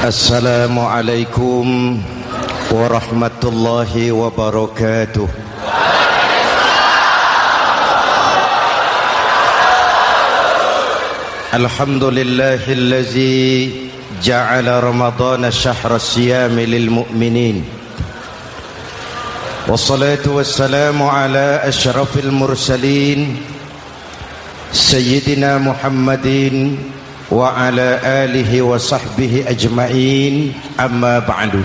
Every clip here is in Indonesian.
Assalamualaikum warahmatullahi wabarakatuh. Alhamdulillahillazi ja'ala ramadhana syahra siyami lil mu'minin. Wassalatu wassalamu ala asyrafil mursalin Sayyidina Muhammadin wa ala alihi wa sahbihi ajma'in, amma ba'du.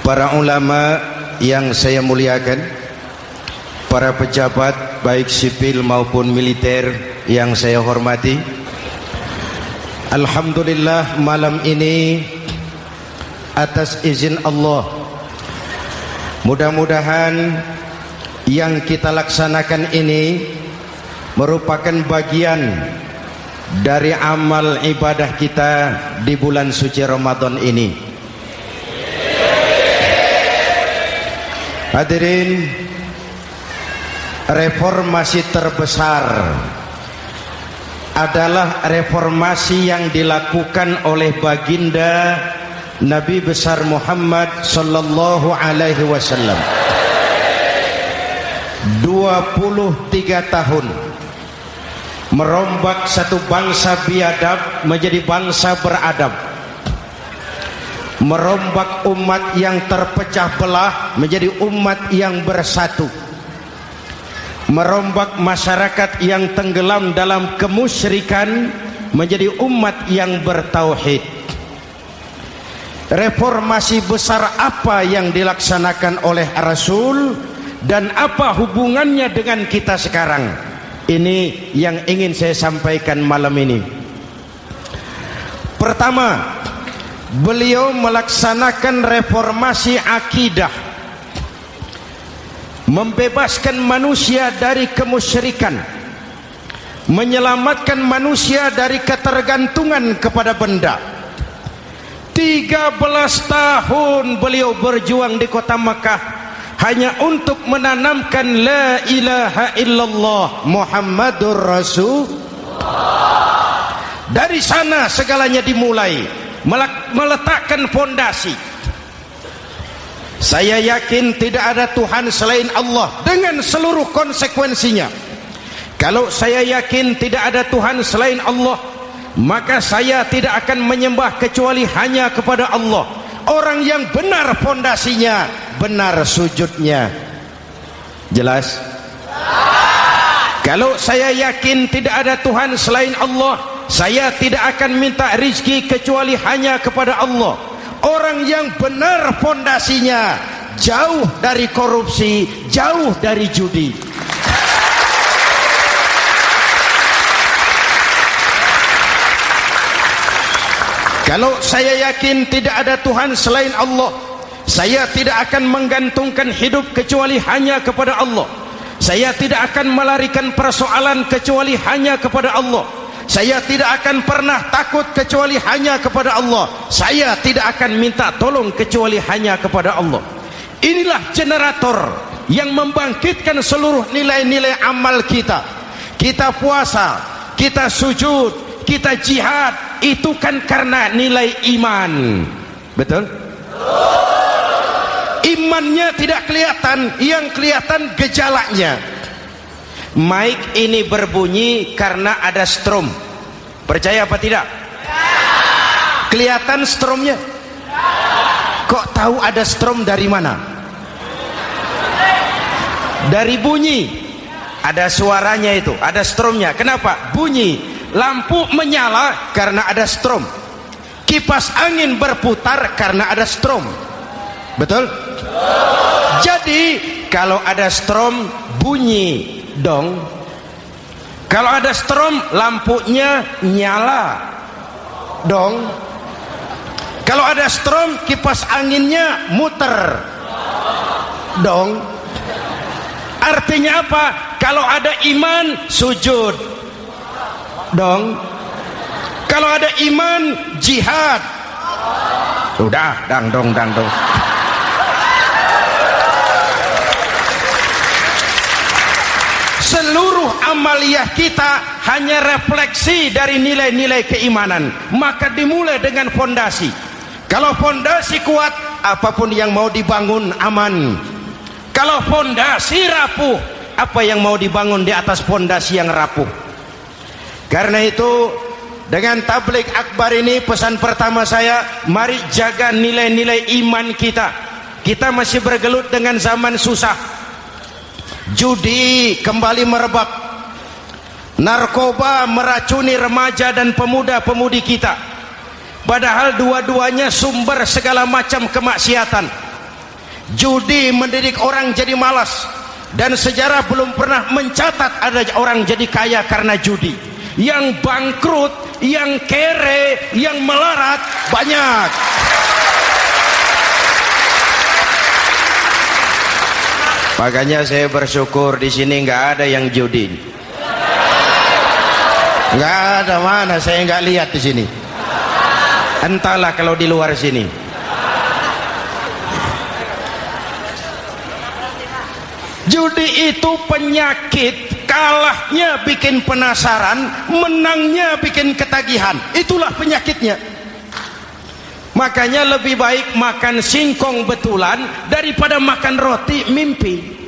Para ulama yang saya muliakan, para pejabat baik sipil maupun militer yang saya hormati, alhamdulillah malam ini atas izin Allah, mudah-mudahan yang kita laksanakan ini merupakan bagian dari amal ibadah kita di bulan suci Ramadan ini. Hadirin, reformasi terbesar adalah reformasi yang dilakukan oleh baginda Nabi besar Muhammad sallallahu alaihi wasallam. 23 tahun merombak satu bangsa biadab menjadi bangsa beradab, merombak umat yang terpecah belah menjadi umat yang bersatu, merombak masyarakat yang tenggelam dalam kemusyrikan menjadi umat yang bertauhid. Reformasi besar apa yang dilaksanakan oleh Rasul dan apa hubungannya dengan kita sekarang? Ini yang ingin saya sampaikan malam ini. Pertama, beliau melaksanakan reformasi akidah, membebaskan manusia dari kemusyrikan, menyelamatkan manusia dari ketergantungan kepada benda. 13 tahun beliau berjuang di kota Makkah hanya untuk menanamkan la ilaha illallah Muhammadur Rasulullah. Dari sana segalanya dimulai, meletakkan fondasi. Saya yakin tidak ada Tuhan selain Allah dengan seluruh konsekuensinya. Kalau saya yakin tidak ada Tuhan selain Allah, maka saya tidak akan menyembah kecuali hanya kepada Allah. Orang yang benar fondasinya, benar sujudnya. Jelas? Kalau saya yakin tidak ada Tuhan selain Allah, saya tidak akan minta rizki kecuali hanya kepada Allah. Orang yang benar fondasinya, jauh dari korupsi, jauh dari judi. Kalau saya yakin tidak ada Tuhan selain Allah, saya tidak akan menggantungkan hidup kecuali hanya kepada Allah. Saya tidak akan melarikan persoalan kecuali hanya kepada Allah. Saya tidak akan pernah takut kecuali hanya kepada Allah. Saya tidak akan minta tolong kecuali hanya kepada Allah. Inilah generator yang membangkitkan seluruh nilai-nilai amal kita. Kita puasa, kita sujud, kita jihad, itu kan karena nilai iman. Betul? Imannya tidak kelihatan, yang kelihatan gejalanya. Mic ini berbunyi karena ada strom. Percaya apa tidak? Kelihatan stromnya? Kok tahu ada strom dari mana? Dari bunyi. Ada suaranya itu, ada stromnya. Kenapa? Bunyi. Lampu menyala karena ada strom. Kipas angin berputar karena ada strom. Betul? Jadi kalau ada strom bunyi dong. Kalau ada strom lampunya nyala dong. Kalau ada strom kipas anginnya muter dong. Artinya apa? Kalau ada iman sujud dong. Kalau ada iman jihad. Udah dangdong. Seluruh seluruh amaliyah kita hanya refleksi dari nilai-nilai keimanan. Maka dimulai dengan fondasi. Kalau fondasi kuat, apapun yang mau dibangun aman. Kalau fondasi rapuh, apa yang mau dibangun di atas fondasi yang rapuh. Karena itu, dengan tabligh akbar ini, pesan pertama saya, mari jaga nilai-nilai iman kita. Kita masih bergelut dengan zaman susah. Judi kembali merebak. Narkoba meracuni remaja dan pemuda-pemudi kita. Padahal dua-duanya sumber segala macam kemaksiatan. Judi mendidik orang jadi malas. Dan sejarah belum pernah mencatat ada orang jadi kaya karena judi. Yang bangkrut, yang kere, yang melarat banyak. Makanya saya bersyukur di sini nggak ada yang judi. Nggak ada, mana saya nggak lihat di sini. Entahlah kalau di luar sini. Judi itu penyakit, kalahnya bikin penasaran, menangnya bikin ketagihan. Itulah penyakitnya. Makanya lebih baik makan singkong betulan daripada makan roti mimpi.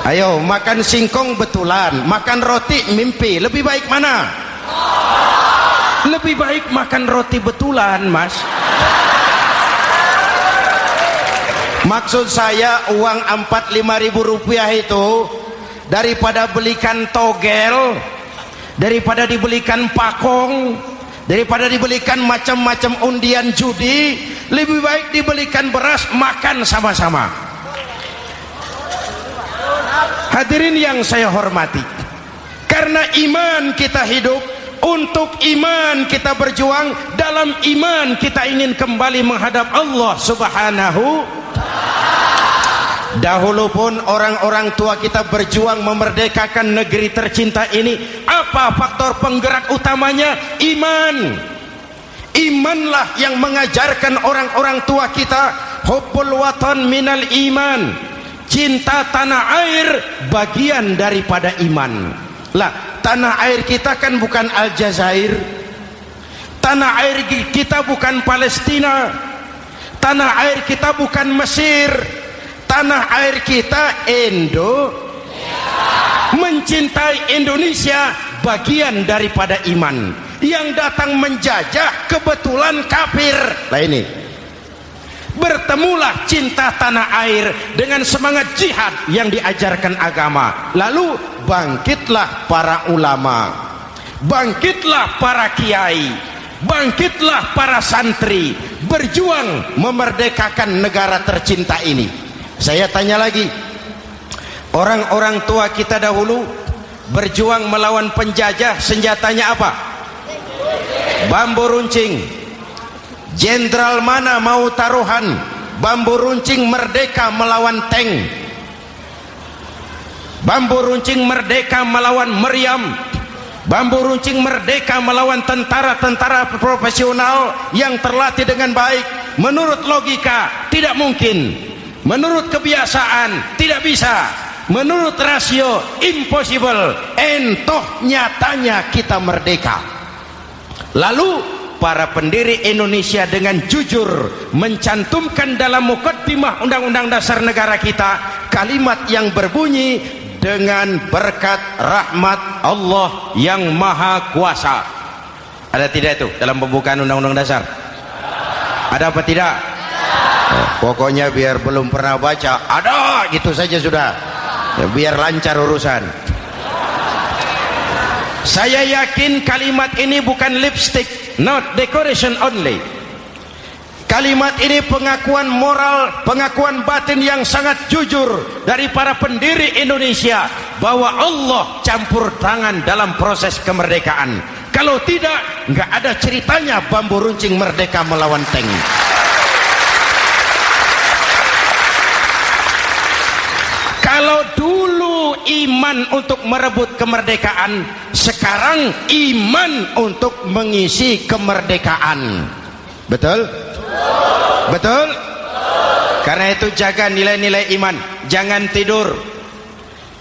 Ayo, makan singkong betulan, makan roti mimpi, lebih baik mana? Lebih baik makan roti betulan, Mas. Maksud saya uang 4-5 ribu rupiah itu daripada belikan togel, daripada dibelikan pakong, daripada dibelikan macam-macam undian judi, lebih baik dibelikan beras, makan sama-sama. Hadirin yang saya hormati, karena iman kita hidup, untuk iman kita berjuang, dalam iman kita ingin kembali menghadap Allah Subhanahu. Dahulu pun orang-orang tua kita berjuang memerdekakan negeri tercinta ini. Apa faktor penggerak utamanya? Iman. Imanlah yang mengajarkan orang-orang tua kita, hubbul watan minal iman. Cinta tanah air bagian daripada iman. Lah, tanah air kita kan bukan Aljazair. Tanah air kita bukan Palestina. Tanah air kita bukan Mesir. Tanah air kita mencintai Indonesia bagian daripada iman. Yang datang menjajah kebetulan kafir. Nah ini, bertemulah cinta tanah air dengan semangat jihad yang diajarkan agama. Lalu bangkitlah para ulama, bangkitlah para kiai, bangkitlah para santri, berjuang memerdekakan negara tercinta ini. Saya tanya lagi, orang-orang tua kita dahulu berjuang melawan penjajah, senjatanya apa? Bambu runcing. Jenderal mana mau taruhan bambu runcing merdeka melawan tank? Bambu runcing merdeka melawan meriam. Bambu runcing merdeka melawan tentara-tentara profesional yang terlatih dengan baik. Menurut logika tidak mungkin. Menurut kebiasaan tidak bisa. Menurut rasio impossible. Entoh nyatanya kita merdeka. Lalu para pendiri Indonesia dengan jujur mencantumkan dalam mukaddimah Undang-Undang Dasar Negara kita kalimat yang berbunyi, dengan berkat rahmat Allah yang Maha Kuasa. Ada tidak itu dalam pembukaan Undang-Undang Dasar? Ada apa tidak? Pokoknya biar belum pernah baca, ada gitu saja sudah ya, biar lancar urusan. Saya yakin kalimat ini bukan lipstick, not decoration only. Kalimat ini pengakuan moral, pengakuan batin yang sangat jujur dari para pendiri Indonesia bahwa Allah campur tangan dalam proses kemerdekaan. Kalau tidak, nggak ada ceritanya bambu runcing merdeka melawan tank. Kalau dulu iman untuk merebut kemerdekaan, sekarang iman untuk mengisi kemerdekaan. Betul? Betul? Karena itu jaga nilai-nilai iman. Jangan tidur.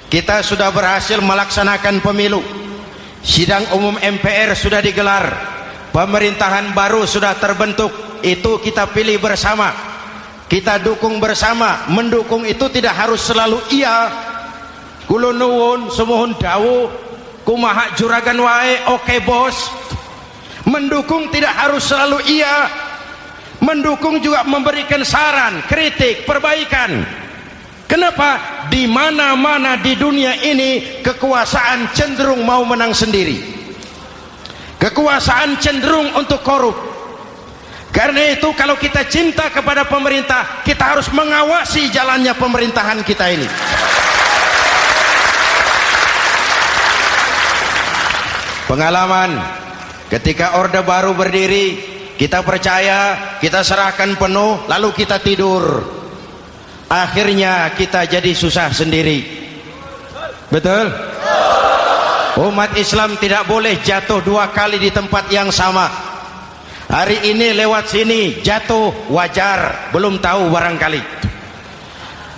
kita sudah berhasil melaksanakan pemilu, sidang umum MPR sudah digelar, pemerintahan baru sudah terbentuk. Itu kita pilih bersama, kita dukung bersama. Mendukung itu tidak harus selalu iya, kula nuwun semohon dawuh kumaha juragan wae oke bos. Mendukung tidak harus selalu iya, mendukung juga memberikan saran, kritik, perbaikan. Kenapa? Di mana-mana di dunia ini kekuasaan cenderung mau menang sendiri, kekuasaan cenderung untuk korup. Karena itu kalau kita cinta kepada pemerintah, kita harus mengawasi jalannya pemerintahan kita ini. Pengalaman ketika Orde Baru berdiri, kita percaya, kita serahkan penuh, lalu kita tidur. Akhirnya kita jadi susah sendiri. Betul? Umat Islam tidak boleh jatuh dua kali di tempat yang sama. Hari ini lewat sini jatuh wajar, belum tahu barangkali.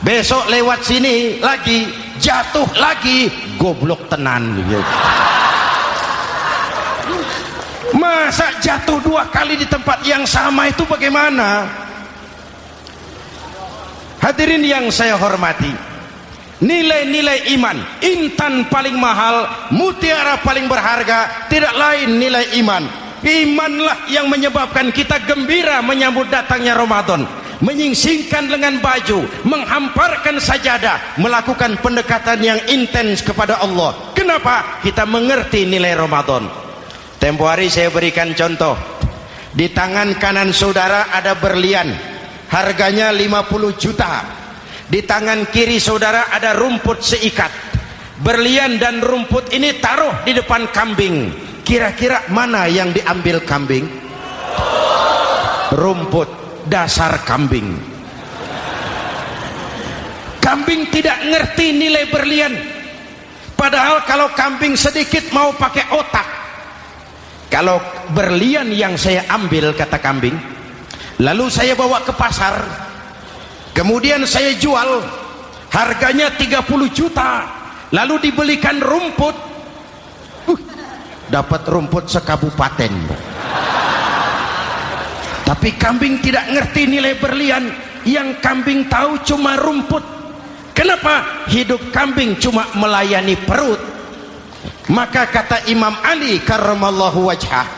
Besok lewat sini lagi jatuh lagi, goblok tenan. Masa jatuh dua kali di tempat yang sama itu bagaimana? Hadirin yang saya hormati, nilai-nilai iman, intan paling mahal, mutiara paling berharga, tidak lain nilai iman. Imanlah yang menyebabkan kita gembira menyambut datangnya Ramadan, menyingsingkan lengan baju, menghamparkan sajadah, melakukan pendekatan yang intens kepada Allah. Kenapa? Kita mengerti nilai Ramadan. Tempo hari saya berikan contoh. Di tangan kanan saudara ada berlian, harganya 50 juta. Di tangan kiri saudara ada rumput seikat. Berlian dan rumput ini taruh di depan kambing. Kira-kira mana yang diambil kambing? Rumput, dasar kambing. Kambing tidak ngerti nilai berlian. Padahal kalau kambing sedikit mau pakai otak. Kalau berlian yang saya ambil, kata kambing, lalu saya bawa ke pasar, kemudian saya jual, harganya 30 juta, lalu dibelikan rumput, dapat rumput sekabupaten. Tapi kambing tidak ngerti nilai berlian, yang kambing tahu cuma rumput. Kenapa? Hidup kambing cuma melayani perut. Maka kata Imam Ali karramallahu wajhah,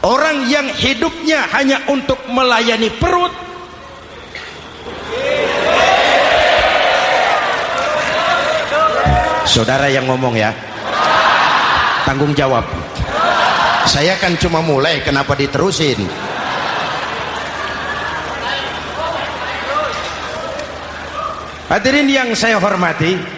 orang yang hidupnya hanya untuk melayani perut, saudara yang ngomong ya, tanggung jawab. Saya kan cuma mulai, kenapa diterusin? Hadirin yang saya hormati,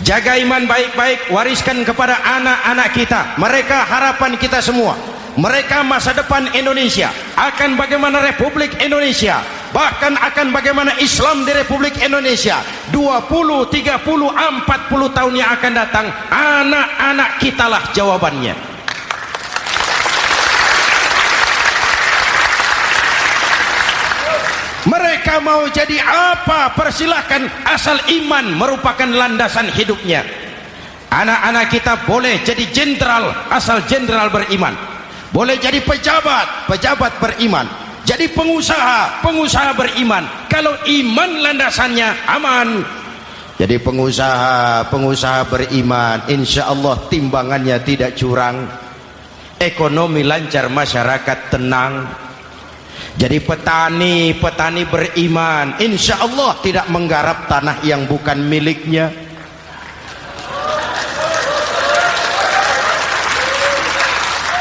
jaga iman baik-baik, wariskan kepada anak-anak kita. Mereka harapan kita semua, mereka masa depan Indonesia. Akan bagaimana Republik Indonesia, bahkan akan bagaimana Islam di Republik Indonesia 20, 30, 40 tahun yang akan datang, anak-anak kitalah jawabannya. Mereka mau jadi apa, persilahkan, asal iman merupakan landasan hidupnya. Anak-anak kita boleh jadi jenderal, asal jenderal beriman. Boleh jadi pejabat, pejabat beriman. Jadi pengusaha, pengusaha beriman. Kalau iman landasannya, aman. Jadi pengusaha, pengusaha beriman, insya Allah timbangannya tidak curang, ekonomi lancar, masyarakat tenang. Jadi petani, petani beriman, insya Allah tidak menggarap tanah yang bukan miliknya.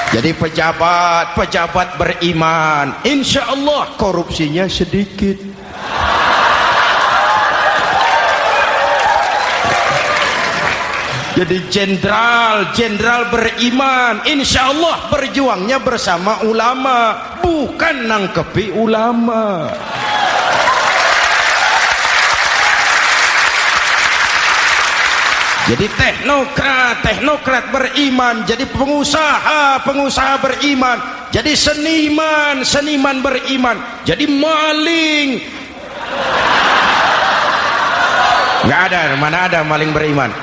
Jadi pejabat, pejabat beriman, insya Allah korupsinya sedikit. Jadi jenderal, jenderal beriman, insya Allah berjuangnya bersama ulama, bukan nangkepi ulama. Jadi teknokrat, teknokrat beriman. Jadi pengusaha, pengusaha beriman. Jadi seniman, seniman beriman. Jadi maling. Nggak ada, mana ada maling beriman.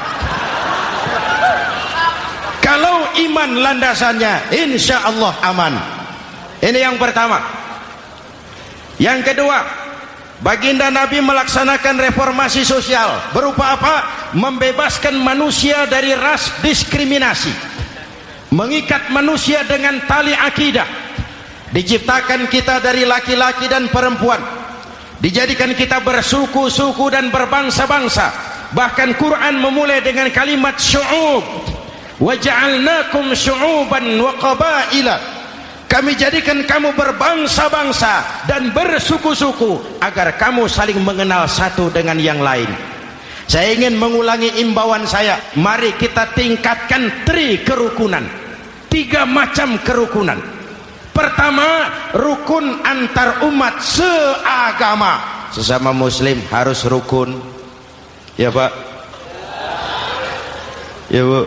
aman landasannya, insya Allah aman. Ini yang pertama. Yang kedua, baginda Nabi melaksanakan reformasi sosial. Berupa apa? Membebaskan manusia dari ras diskriminasi, mengikat manusia dengan tali akidah. Diciptakan kita dari laki-laki dan perempuan, dijadikan kita bersuku-suku dan berbangsa-bangsa. Bahkan Quran memulai dengan kalimat syu'ub, wa ja'alnakum syu'uban wa qabaila. Kami jadikan kamu berbangsa-bangsa dan bersuku-suku agar kamu saling mengenal satu dengan yang lain. Saya ingin mengulangi imbauan saya, mari kita tingkatkan kerukunan, 3 macam kerukunan. Pertama, rukun antar umat seagama. Sesama muslim harus rukun. Ya Pak? Ya Bu?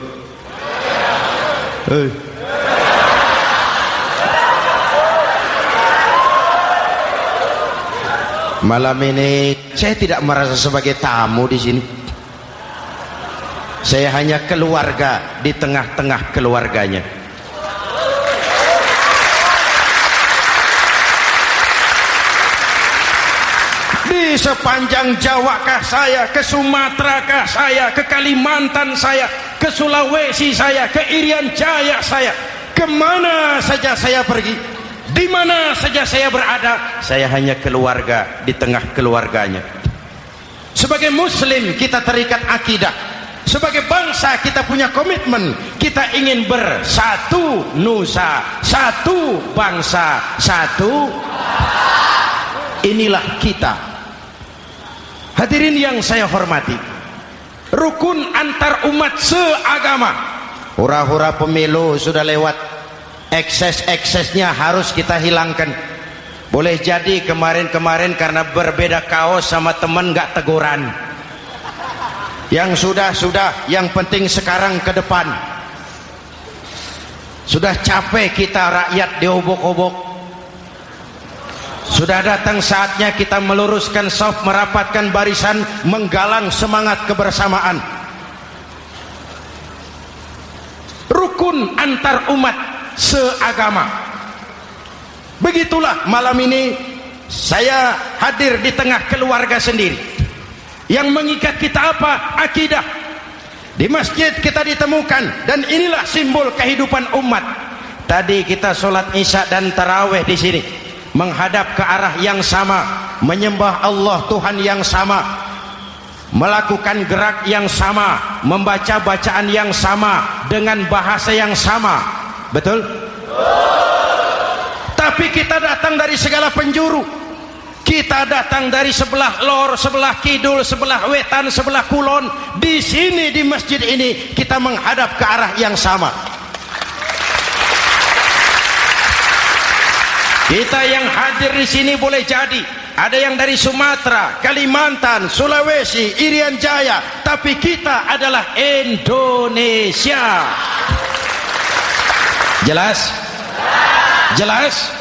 Malam ini saya tidak merasa sebagai tamu di sini. Saya hanya keluarga di tengah-tengah keluarganya. Di sepanjang Jawa kah saya, ke Sumatera kah saya, ke Kalimantan saya, ke Sulawesi saya, ke Irian Jaya saya, kemana saja saya pergi, di mana saja saya berada, saya hanya keluarga di tengah keluarganya. Sebagai muslim kita terikat akidah, sebagai bangsa kita punya komitmen, kita ingin bersatu nusa, satu bangsa, satu. Inilah kita. Hadirin yang saya hormati, rukun antar umat seagama. Hura-hura pemilu sudah lewat, ekses-eksesnya harus kita hilangkan. Boleh jadi kemarin-kemarin karena berbeda kaos sama teman gak teguran. Yang sudah-sudah, yang penting sekarang ke depan. Sudah capek kita rakyat diobok-obok. Sudah datang saatnya kita meluruskan saf, merapatkan barisan, menggalang semangat kebersamaan. Rukun antar umat seagama. Begitulah malam ini saya hadir di tengah keluarga sendiri. Yang mengikat kita apa? Akidah. Di masjid kita ditemukan, dan inilah simbol kehidupan umat. Tadi kita sholat isya dan tarawih di sini, menghadap ke arah yang sama, menyembah Allah Tuhan yang sama, melakukan gerak yang sama, membaca bacaan yang sama, dengan bahasa yang sama. Betul? Tapi kita datang dari segala penjuru. Kita datang dari sebelah lor, sebelah kidul, sebelah wetan, sebelah kulon. Di sini di masjid ini kita menghadap ke arah yang sama. Kita yang hadir di sini boleh jadi ada yang dari Sumatera, Kalimantan, Sulawesi, Irian Jaya, tapi kita adalah Indonesia. Jelas? Jelas?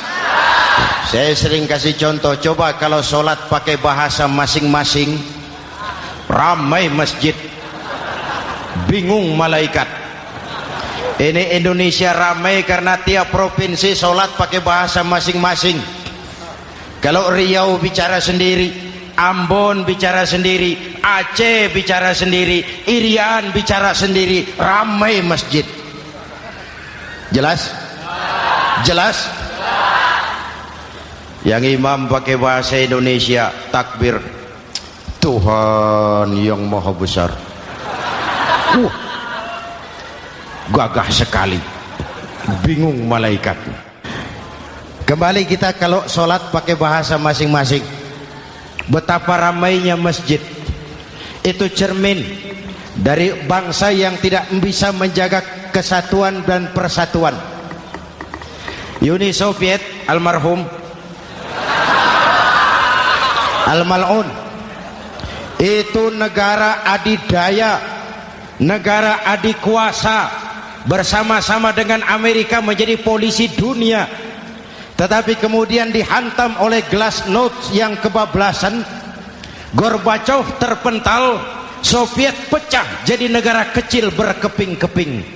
Saya sering kasih contoh, coba kalau sholat pakai bahasa masing-masing, ramai masjid, bingung malaikat. Ini Indonesia ramai karena tiap provinsi sholat pakai bahasa masing-masing. Kalau Riau bicara sendiri, Ambon bicara sendiri, Aceh bicara sendiri, Irian bicara sendiri, ramai masjid. Jelas? Jelas? Yang imam pakai bahasa Indonesia, takbir, Tuhan yang maha besar. Gagah sekali, bingung malaikat. Kembali kita kalau sholat pakai bahasa masing-masing. Betapa ramainya masjid. Itu cermin dari bangsa yang tidak bisa menjaga kesatuan dan persatuan. Uni Soviet almarhum al-mal'un, itu negara adidaya, negara adikuasa, bersama-sama dengan Amerika menjadi polisi dunia. Tetapi kemudian dihantam oleh glasnost yang kebablasan, Gorbachev terpental, Soviet pecah jadi negara kecil berkeping-keping.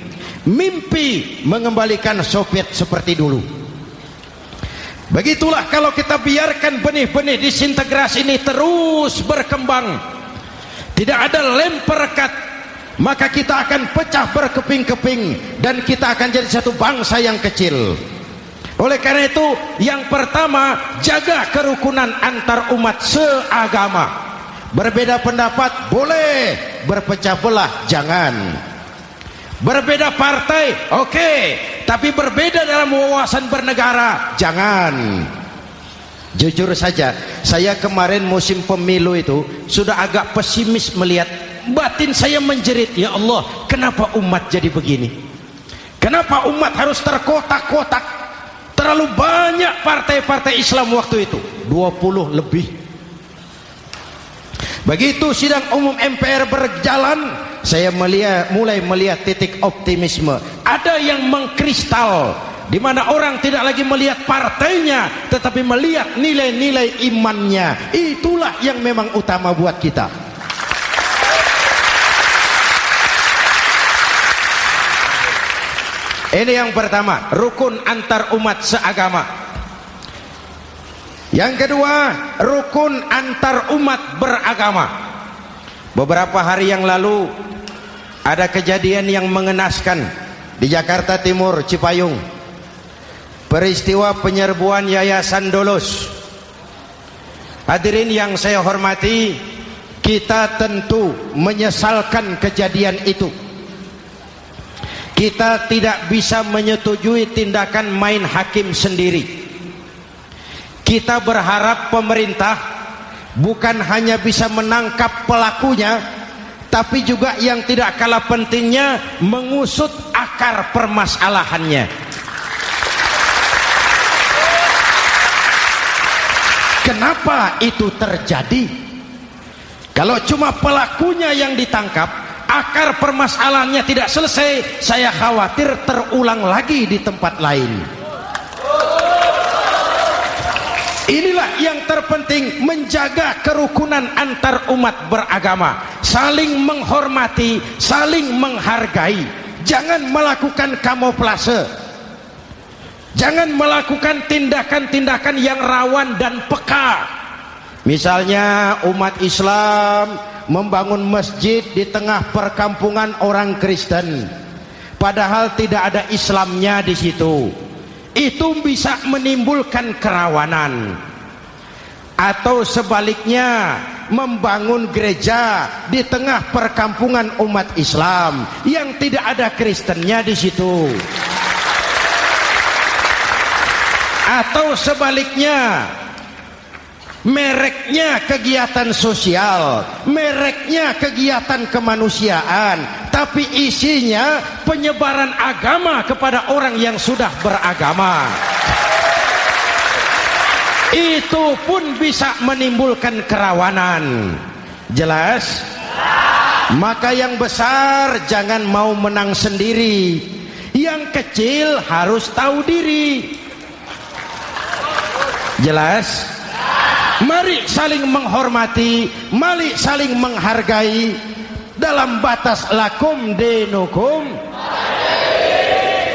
mimpi mengembalikan Soviet seperti dulu. Begitulah kalau kita biarkan benih-benih disintegrasi ini terus berkembang, tidak ada lem perekat, maka kita akan pecah berkeping-keping dan kita akan jadi satu bangsa yang kecil. Oleh karena itu, yang pertama, jaga kerukunan antar umat seagama. Berbeda pendapat boleh, berpecah belah jangan. Berbeda partai oke, tapi berbeda dalam wawasan bernegara jangan. Jujur saja, saya kemarin musim pemilu itu sudah agak pesimis melihat, batin saya menjerit, ya Allah, kenapa umat jadi begini? Kenapa umat harus terkotak-kotak? Terlalu banyak partai-partai Islam waktu itu, 20 lebih. Begitu sidang umum MPR berjalan, saya mulai melihat titik optimisme. Ada yang mengkristal, di mana orang tidak lagi melihat partainya, tetapi melihat nilai-nilai imannya. Itulah yang memang utama buat kita. Ini yang pertama, rukun antar umat seagama. Yang kedua, rukun antar umat beragama. Beberapa hari yang lalu ada kejadian yang mengenaskan di Jakarta Timur, Cipayung. Peristiwa penyerbuan Yayasan Dolos. Hadirin yang saya hormati, kita tentu menyesalkan kejadian itu. Kita tidak bisa menyetujui tindakan main hakim sendiri. Kita berharap pemerintah bukan hanya bisa menangkap pelakunya, tapi juga yang tidak kalah pentingnya mengusut akar permasalahannya. Kenapa itu terjadi? Kalau cuma pelakunya yang ditangkap, akar permasalahannya tidak selesai, saya khawatir terulang lagi di tempat lain. Inilah yang terpenting, menjaga kerukunan antar umat beragama, saling menghormati, saling menghargai. Jangan melakukan kamuflase, jangan melakukan tindakan-tindakan yang rawan dan peka. Misalnya umat Islam membangun masjid di tengah perkampungan orang Kristen, padahal tidak ada Islamnya di situ. Itu bisa menimbulkan kerawanan. Atau sebaliknya, membangun gereja di tengah perkampungan umat Islam yang tidak ada Kristennya di situ. Atau sebaliknya, mereknya kegiatan sosial, mereknya kegiatan kemanusiaan, tapi isinya penyebaran agama kepada orang yang sudah beragama. Itu pun bisa menimbulkan kerawanan. Jelas? Maka yang besar jangan mau menang sendiri, yang kecil harus tahu diri. Jelas? Mari saling menghormati, mari saling menghargai dalam batas lakum dinukum.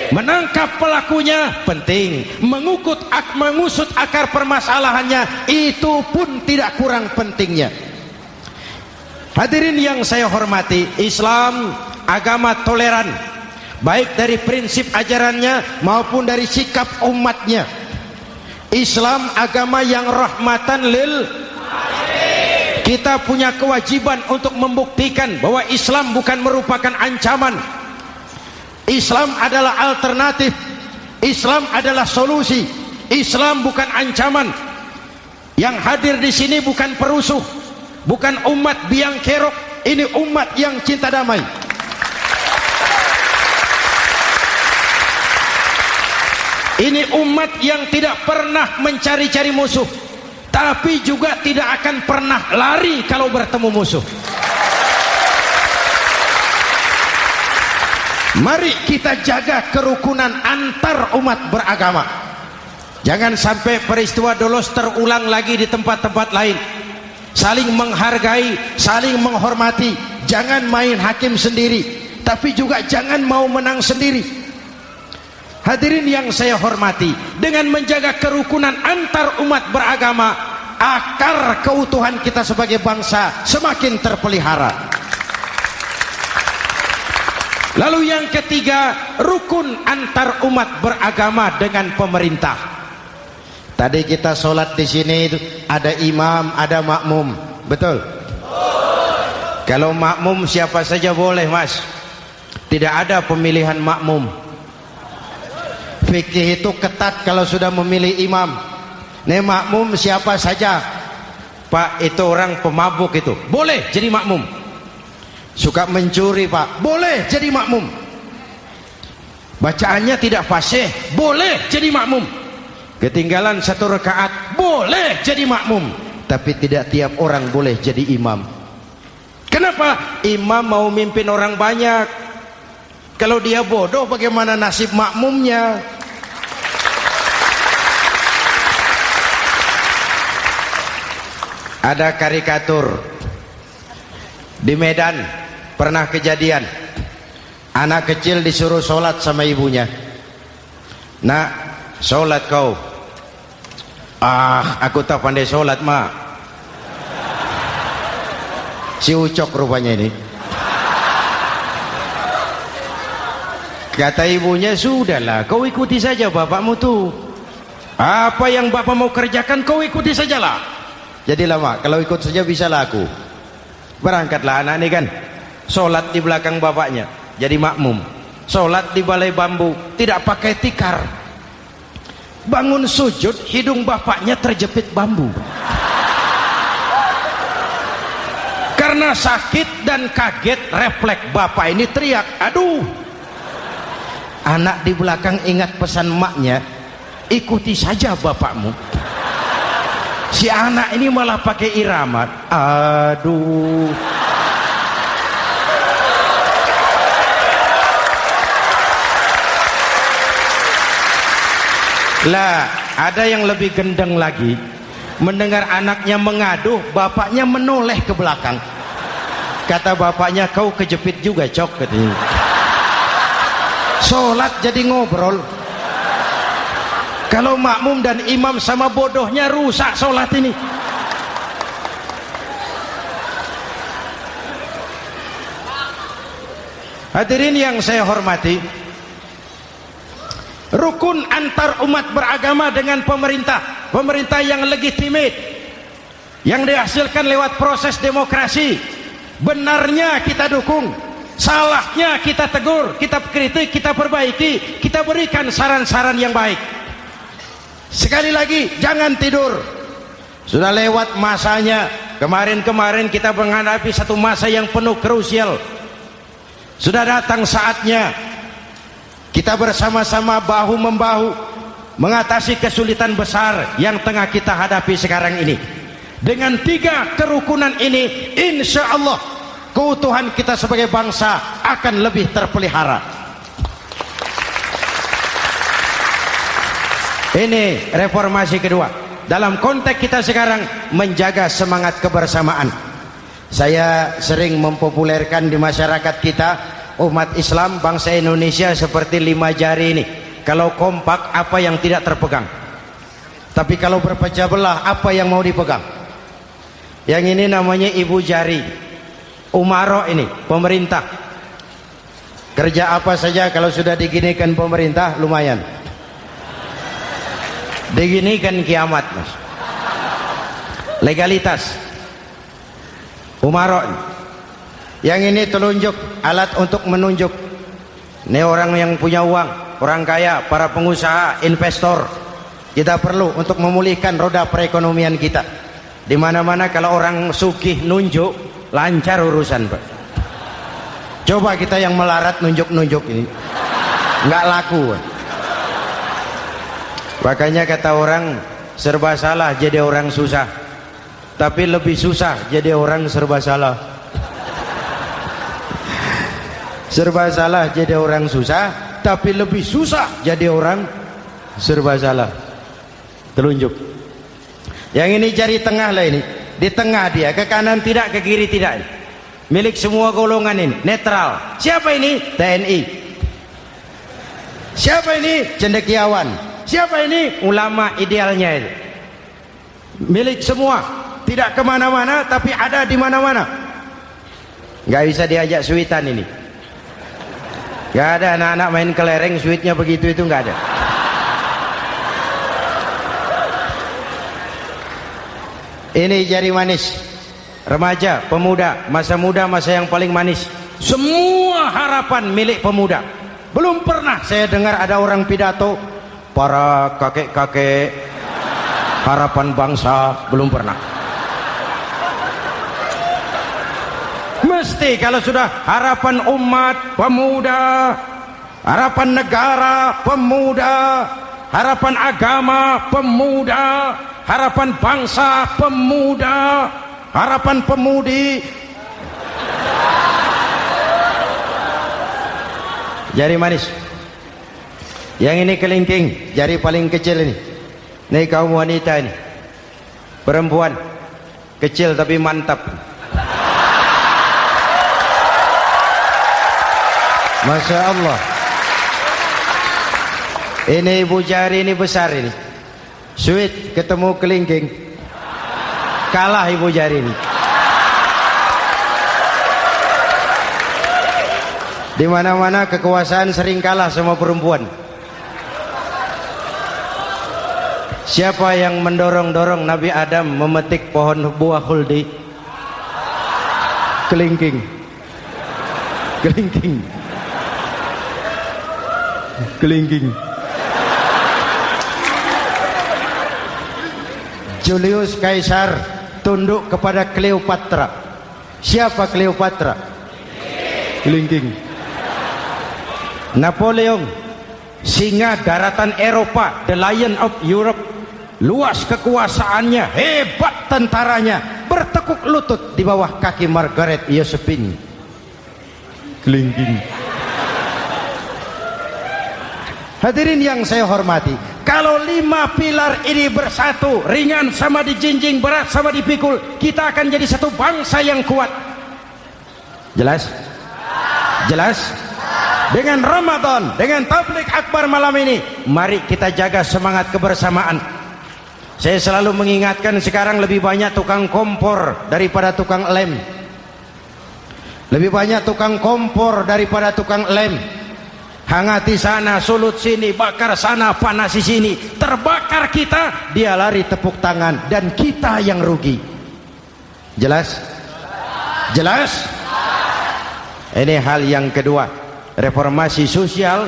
Menangkap pelakunya penting, mengusut akar permasalahannya itu pun tidak kurang pentingnya. Hadirin yang saya hormati, Islam agama toleran, baik dari prinsip ajarannya maupun dari sikap umatnya. Islam agama yang rahmatan lil alamin. Kita punya kewajiban untuk membuktikan bahwa Islam bukan merupakan ancaman. Islam adalah alternatif. Islam adalah solusi. Islam bukan ancaman. Yang hadir di sini bukan perusuh, bukan umat biang kerok. Ini umat yang cinta damai. Ini umat yang tidak pernah mencari-cari musuh, tapi juga tidak akan pernah lari kalau bertemu musuh. Mari kita jaga kerukunan antar umat beragama. Jangan sampai peristiwa Dolos terulang lagi di tempat-tempat lain. Saling menghargai, saling menghormati. Jangan main hakim sendiri. tapi juga jangan mau menang sendiri. Hadirin yang saya hormati, dengan menjaga kerukunan antar umat beragama, akar keutuhan kita sebagai bangsa semakin terpelihara. Lalu yang ketiga, rukun antar umat beragama dengan pemerintah. Tadi kita sholat di sini ada imam, ada makmum, betul? Kalau makmum siapa saja boleh, Mas. Tidak ada pemilihan makmum. Fikih itu ketat kalau sudah memilih imam. Nih makmum siapa saja. Pak, itu orang pemabuk itu, boleh jadi makmum. Suka mencuri, Pak, boleh jadi makmum. Bacaannya tidak fasih, boleh jadi makmum. Ketinggalan 1 rakaat, boleh jadi makmum. Tapi tidak tiap orang boleh jadi imam. Kenapa? Imam mau mimpin orang banyak. Kalau dia bodoh, bagaimana nasib makmumnya? Ada karikatur di Medan, pernah kejadian anak kecil disuruh sholat sama ibunya. Nak, sholat kau. Ah, aku tak pandai sholat, mak. Si Ucok rupanya ini. Kata ibunya, sudahlah, kau ikuti saja bapakmu tuh. Apa yang bapak mau kerjakan, kau ikuti sajalah. Jadi lama, kalau ikut saja bisa laku. Berangkatlah anak ini kan, sholat di belakang bapaknya, jadi makmum. Sholat di balai bambu, tidak pakai tikar. Bangun sujud, hidung bapaknya terjepit bambu. Karena sakit dan kaget, refleks bapak ini teriak, aduh. Anak di belakang ingat pesan maknya, ikuti saja bapakmu. Si anak ini malah pakai irama, aduh. Lah, ada yang lebih gendeng lagi. Mendengar anaknya mengadu, bapaknya menoleh ke belakang. Kata bapaknya, kau kejepit juga, Cok, katanya. Sholat jadi ngobrol. Kalau makmum dan imam sama bodohnya, rusak sholat ini. Hadirin yang saya hormati, rukun antar umat beragama dengan pemerintah, pemerintah yang legitimate, yang dihasilkan lewat proses demokrasi. Benarnya kita dukung, salahnya kita tegur, kita kritik, kita perbaiki, kita berikan saran-saran yang baik. Sekali lagi, jangan tidur. Sudah lewat masanya. Kemarin-kemarin kita menghadapi satu masa yang penuh krusial. Sudah datang saatnya kita bersama-sama bahu-membahu mengatasi kesulitan besar yang tengah kita hadapi sekarang ini. Dengan 3 kerukunan ini, insya Allah keutuhan kita sebagai bangsa akan lebih terpelihara. Ini reformasi kedua. Dalam konteks kita sekarang, menjaga semangat kebersamaan. Saya sering mempopulerkan di masyarakat kita, umat Islam bangsa Indonesia seperti 5 jari ini. Kalau kompak, apa yang tidak terpegang. Tapi kalau berpecah belah, apa yang mau dipegang? Yang ini namanya ibu jari. Umaro ini, pemerintah. Kerja apa saja kalau sudah diginikan pemerintah, lumayan. Diginikan kiamat, Mas. Legalitas. Umaro. Yang ini telunjuk, alat untuk menunjuk. Ini orang yang punya uang, orang kaya, para pengusaha, investor. Kita perlu untuk memulihkan roda perekonomian kita. Di mana-mana kalau orang sugih nunjuk, lancar urusan, Pak. Coba kita yang melarat nunjuk-nunjuk ini, nggak laku, Pak. Makanya kata orang, serba salah jadi orang susah, tapi lebih susah jadi orang serba salah. Serba salah jadi orang susah, tapi lebih susah jadi orang serba salah. Telunjuk. Yang ini jari tengah lah ini, di tengah dia, ke kanan tidak, ke kiri tidak. milik semua golongan ini, netral. Siapa ini? TNI. Siapa ini? Cendekiawan. Siapa ini? Ulama idealnya itu. Milik semua, tidak kemana-mana tapi ada di mana-mana. Nggak bisa diajak suitan ini. Nggak ada anak-anak main kelereng suitnya begitu, itu nggak ada. Ini jari manis remaja, pemuda, masa muda, masa yang paling manis. Semua harapan milik pemuda. Belum pernah saya dengar ada orang pidato para kakek-kakek harapan bangsa, belum pernah. Mesti kalau sudah harapan umat, pemuda, harapan negara, pemuda, harapan agama, pemuda, harapan bangsa, pemuda, harapan pemudi. Jari manis. Yang ini kelingking, jari paling kecil ini. Ini kaum wanita ini. Perempuan kecil tapi mantap. Masya Allah. Ini ibu jari ini besar ini. Sweet ketemu kelingking, kalah ibu jari ini. Di mana-mana kekuasaan sering kalah sama perempuan. Siapa yang mendorong-dorong Nabi Adam memetik pohon buah khuldi? Kelingking. Kelingking. Kelingking. Julius Kaisar tunduk kepada Cleopatra. Siapa Cleopatra? Kelingking. Napoleon, singa daratan Eropa, the lion of Europe, luas kekuasaannya, hebat tentaranya, bertekuk lutut di bawah kaki Margaret Josephine. Kelingking. Hadirin yang saya hormati, kalau 5 pilar ini bersatu, ringan sama dijinjing, berat sama dipikul, kita akan jadi satu bangsa yang kuat. Jelas? Jelas? Dengan Ramadan, dengan tabligh akbar malam ini, mari kita jaga semangat kebersamaan. Saya selalu mengingatkan, sekarang lebih banyak tukang kompor daripada tukang lem. Lebih banyak tukang kompor daripada tukang lem. Hangati sana, sulut sini, bakar sana, panasi sini, terbakar kita, dia lari tepuk tangan, dan kita yang rugi. Jelas? Jelas? Ini hal yang kedua. Reformasi sosial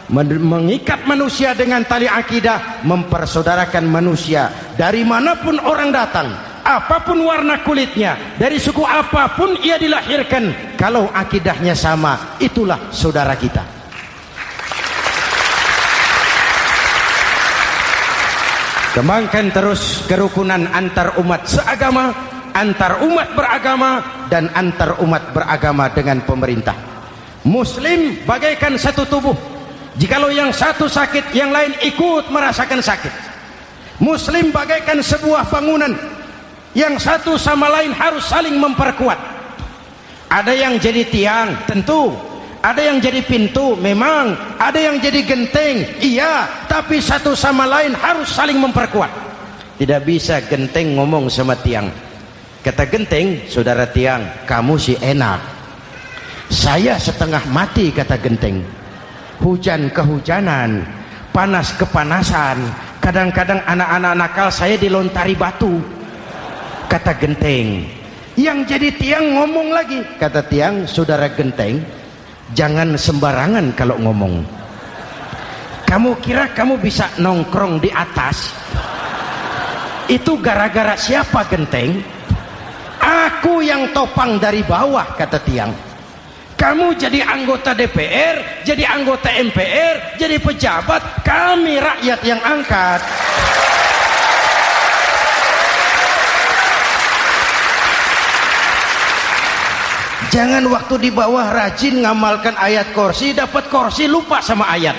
mengikat manusia dengan tali akidah, mempersaudarakan manusia dari manapun orang datang, apapun warna kulitnya, dari suku apapun ia dilahirkan, kalau akidahnya sama, itulah saudara kita. Kembangkan terus kerukunan antar umat seagama, antar umat beragama, dan antar umat beragama dengan pemerintah. Muslim bagaikan satu tubuh. Jikalau yang satu sakit, yang lain ikut merasakan sakit. Muslim bagaikan sebuah bangunan, yang satu sama lain harus saling memperkuat. Ada yang jadi tiang, tentu. Ada yang jadi pintu, memang. Ada yang jadi genteng, iya. Tapi satu sama lain harus saling memperkuat. Tidak bisa genteng ngomong sama tiang. Kata genteng, saudara tiang, kamu sih enak. Saya setengah mati, kata genteng. Hujan kehujanan, panas kepanasan. Kadang-kadang anak-anak nakal saya dilontari batu, kata genteng. Yang jadi tiang ngomong lagi. Kata tiang, saudara genteng, jangan sembarangan kalau ngomong. Kamu kira kamu bisa nongkrong di atas? Itu gara-gara siapa, genteng? Aku yang topang dari bawah, kata tiang. Kamu jadi anggota DPR, jadi anggota MPR, jadi pejabat, kami rakyat yang angkat. Jangan waktu di bawah rajin ngamalkan ayat kursi, dapat kursi lupa sama ayat.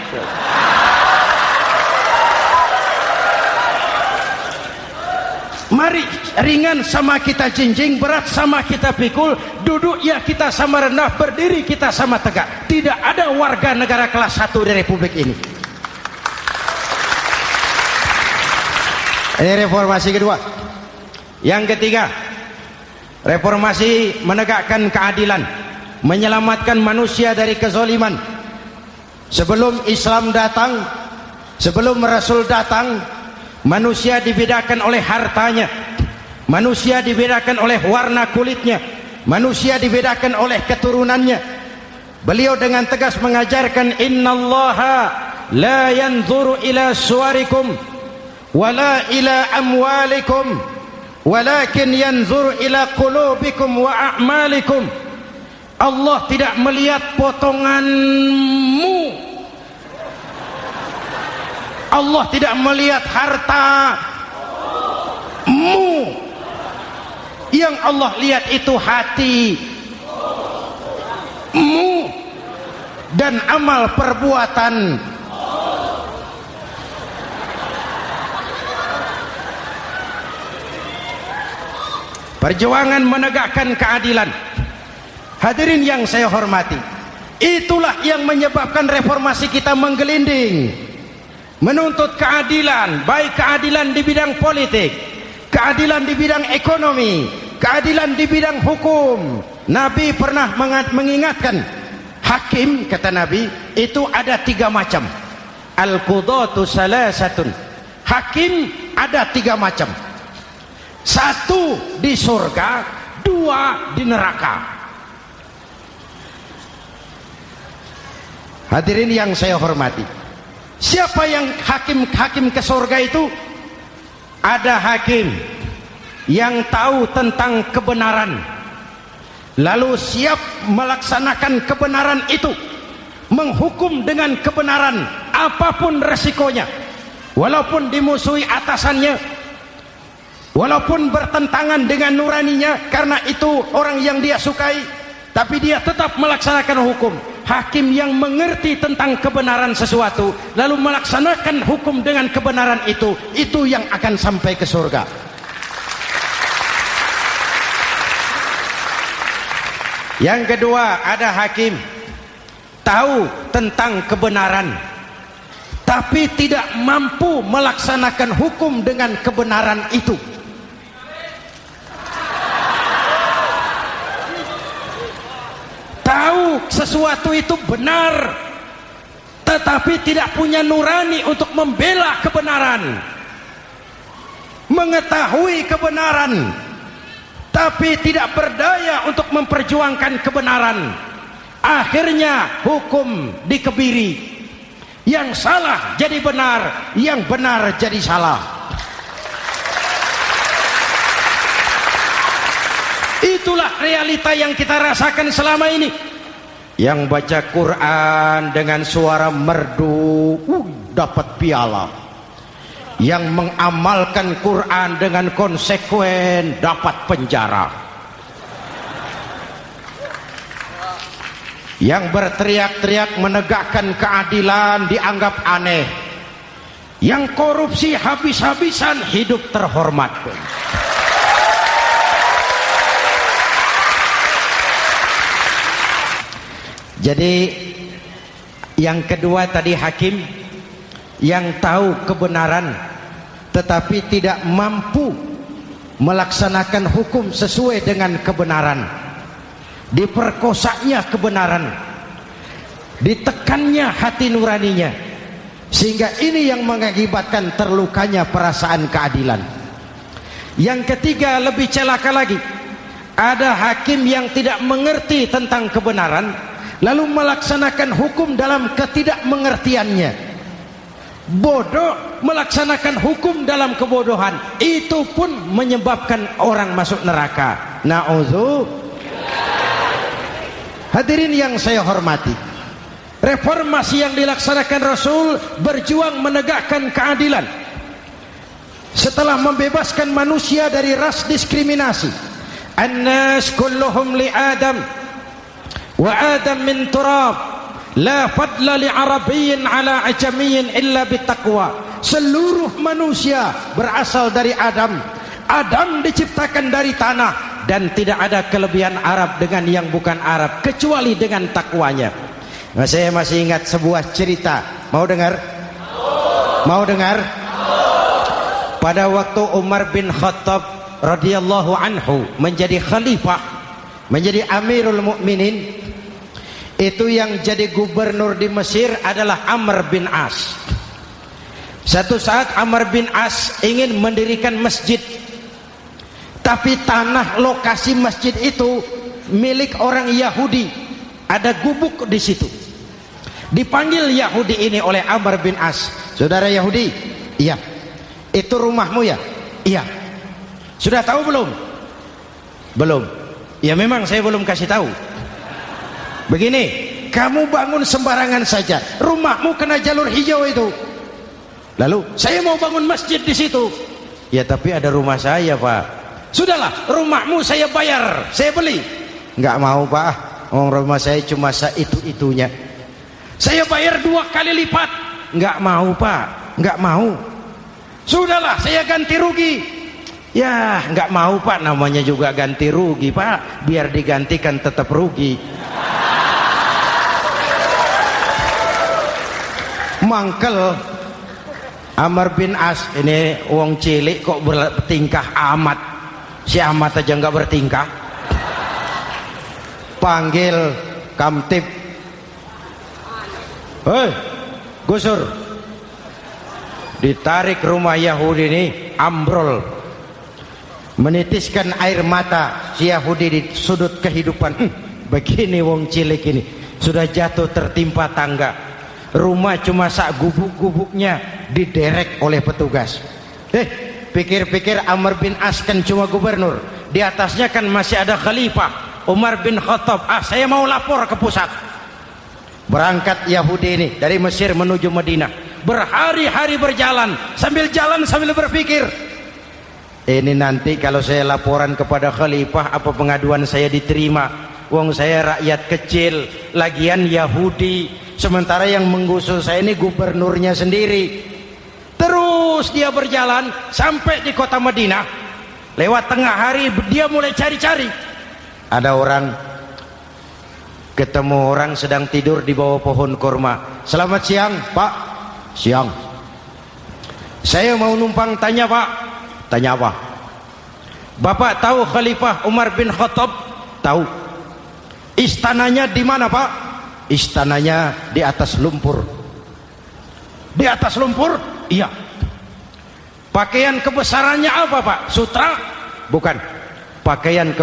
Mari ringan sama kita jinjing, berat sama kita pikul, duduk ya kita sama rendah, berdiri kita sama tegak. Tidak ada warga negara kelas 1 di Republik ini. Ini reformasi kedua. Yang ketiga, reformasi menegakkan keadilan, menyelamatkan manusia dari kezaliman. Sebelum Islam datang, sebelum Rasul datang, manusia dibedakan oleh hartanya, manusia dibedakan oleh warna kulitnya, manusia dibedakan oleh keturunannya. Beliau dengan tegas mengajarkan, innallaha la yanzuru ila suwarikum wala ila amwalikum walakin yanzuru ila qulubikum wa a'malikum. Allah tidak melihat potonganmu, Allah tidak melihat hartamu. Yang Allah lihat itu hatimu dan amal perbuatan. Perjuangan menegakkan keadilan. Hadirin yang saya hormati, itulah yang menyebabkan reformasi kita menggelinding, menuntut keadilan, baik keadilan di bidang politik, keadilan di bidang ekonomi, keadilan di bidang hukum. Nabi pernah mengingatkan, hakim, kata Nabi, itu ada 3 macam. Al-qudatu salasatun. Hakim ada 3 macam. 1 di surga, 2 di neraka. Hadirin yang saya hormati, siapa yang hakim ke surga itu? Ada hakim yang tahu tentang kebenaran, lalu siap melaksanakan kebenaran itu, menghukum dengan kebenaran apapun resikonya, walaupun dimusuhi atasannya, walaupun bertentangan dengan nuraninya, karena itu orang yang dia sukai, tapi dia tetap melaksanakan hukum. Hakim yang mengerti tentang kebenaran sesuatu lalu melaksanakan hukum dengan kebenaran itu yang akan sampai ke surga. Yang kedua, ada hakim tahu tentang kebenaran tapi tidak mampu melaksanakan hukum dengan kebenaran itu. Tahu sesuatu itu benar tetapi tidak punya nurani untuk membela kebenaran, mengetahui kebenaran tapi tidak berdaya untuk memperjuangkan kebenaran. Akhirnya hukum dikebiri, yang salah jadi benar, yang benar jadi salah. Itulah realita yang kita rasakan selama ini. Yang baca Quran dengan suara merdu dapat piala, yang mengamalkan Quran dengan konsekuen dapat penjara, yang berteriak-teriak menegakkan keadilan dianggap aneh, yang korupsi habis-habisan hidup terhormat. Jadi yang kedua tadi hakim yang tahu kebenaran tetapi tidak mampu melaksanakan hukum sesuai dengan kebenaran, diperkosanya kebenaran, ditekannya hati nuraninya, sehingga ini yang mengakibatkan terlukanya perasaan keadilan. Yang ketiga lebih celaka lagi, ada hakim yang tidak mengerti tentang kebenaran lalu melaksanakan hukum dalam ketidakmengertiannya, bodoh melaksanakan hukum dalam kebodohan. Itu pun menyebabkan orang masuk neraka. Na'udzubillah. Hadirin yang saya hormati, reformasi yang dilaksanakan Rasul berjuang menegakkan keadilan setelah membebaskan manusia dari ras diskriminasi. An-nas kulluhum li Adam wa Adam min turab, la fadla li arabiyyin ala ajamiyyin illa bitaqwa. Seluruh manusia berasal dari Adam. Adam diciptakan dari tanah, dan tidak ada kelebihan Arab dengan yang bukan Arab kecuali dengan takwanya. Nah, saya masih ingat sebuah cerita. Mau dengar? Mau dengar? Pada waktu Umar bin Khattab radhiyallahu anhu menjadi khalifah, menjadi Amirul Mukminin, itu yang jadi gubernur di Mesir adalah Amr bin As. Satu saat Amr bin As ingin mendirikan masjid, tapi tanah lokasi masjid itu milik orang Yahudi, ada gubuk di situ. Dipanggil Yahudi ini oleh Amr bin As. Saudara Yahudi, iya. Itu rumahmu ya? Iya. Sudah tahu belum? Belum. Ya memang saya belum kasih tahu. Begini, kamu bangun sembarangan saja, rumahmu kena jalur hijau itu. Lalu saya mau bangun masjid di situ. Ya tapi ada rumah saya, Pak. Sudahlah, rumahmu saya bayar, saya beli. Enggak mau, Pak. Rumah saya cuma itu-itunya. Saya bayar 2 kali lipat. Enggak mau, Pak. Enggak mau. Sudahlah, saya ganti rugi. Ya, enggak mau, Pak. Namanya juga ganti rugi, Pak. Biar digantikan tetap rugi. Mangkel Amr bin As ini wong cilik kok bertingkah amat. Si amat aja enggak bertingkah. Panggil Kamtib. Hei, gusur. Ditarik rumah Yahudi ini, ambrol. Menitiskan air mata si Yahudi di sudut kehidupan. Begini wong cilik ini sudah jatuh tertimpa tangga. Rumah cuma sak gubuk-gubuknya diderek oleh petugas. Pikir-pikir Amr bin As kan cuma gubernur, di atasnya kan masih ada khalifah Umar bin Khattab. Saya mau lapor ke pusat. Berangkat Yahudi ini dari Mesir menuju Madinah, berhari-hari berjalan, sambil berpikir, ini nanti kalau saya laporan kepada khalifah, apa pengaduan saya diterima? Wong saya rakyat kecil, lagian Yahudi, sementara yang menggusur saya ini gubernurnya sendiri. Terus dia berjalan sampai di kota Madinah. Lewat tengah hari dia mulai cari-cari. Ada orang, ketemu orang sedang tidur di bawah pohon kurma. Selamat siang, Pak. Siang. Saya mau numpang tanya, Pak. Tanya apa? Bapak tahu Khalifah Umar bin Khattab? Tahu. Istananya di mana, Pak? Istananya di atas lumpur. Di atas lumpur? Iya. Pakaian kebesarannya apa, Pak? Sutra? Bukan. Pakaian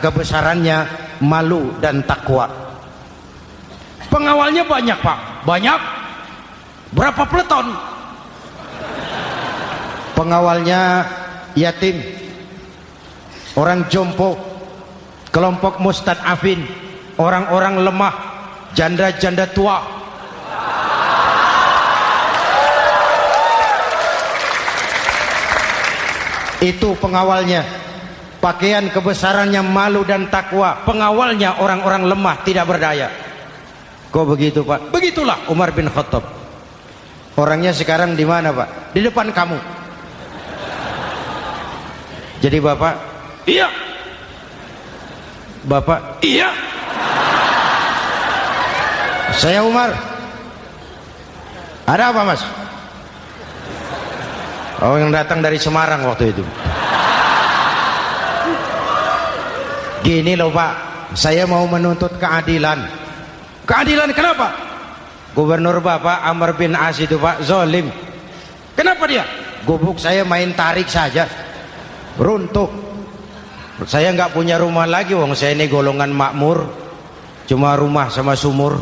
kebesarannya malu dan takwa. Pengawalnya banyak, Pak. Banyak? Berapa peleton? Pengawalnya yatim, orang jompo, kelompok mustad'afin, orang-orang lemah, janda-janda tua. Itu pengawalnya. Pakaian kebesarannya malu dan takwa. Pengawalnya orang-orang lemah, tidak berdaya. Kok begitu, Pak? Begitulah Umar bin Khattab. Orangnya sekarang di mana, Pak? Di depan kamu. Jadi Bapak, iya. Bapak, iya. Saya Umar. Ada apa, Mas? Oh, yang datang dari Semarang waktu itu. Gini loh, Pak, saya mau menuntut keadilan. Keadilan kenapa? Gubernur Bapak Amr bin As itu, Pak, zolim. Kenapa dia? Gubuk saya main tarik saja, runtuh. Saya nggak punya rumah lagi, wong saya ini golongan makmur, cuma rumah sama sumur.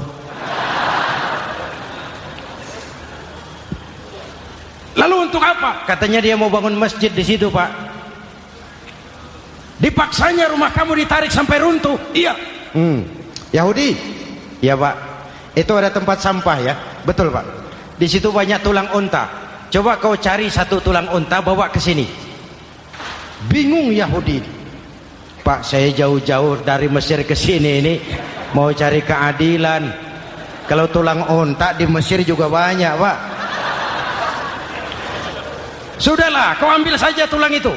Lalu untuk apa? Katanya dia mau bangun masjid di situ, Pak. Dipaksanya rumah kamu ditarik sampai runtuh. Iya. Yahudi? Ya, Pak. Itu ada tempat sampah ya. Betul, Pak. Di situ banyak tulang unta. Coba kau cari satu tulang unta bawa ke sini. Bingung Yahudi. Pak, saya jauh-jauh dari Mesir ke sini ini mau cari keadilan. Kalau tulang unta di Mesir juga banyak, Pak. Sudahlah, kau ambil saja tulang itu.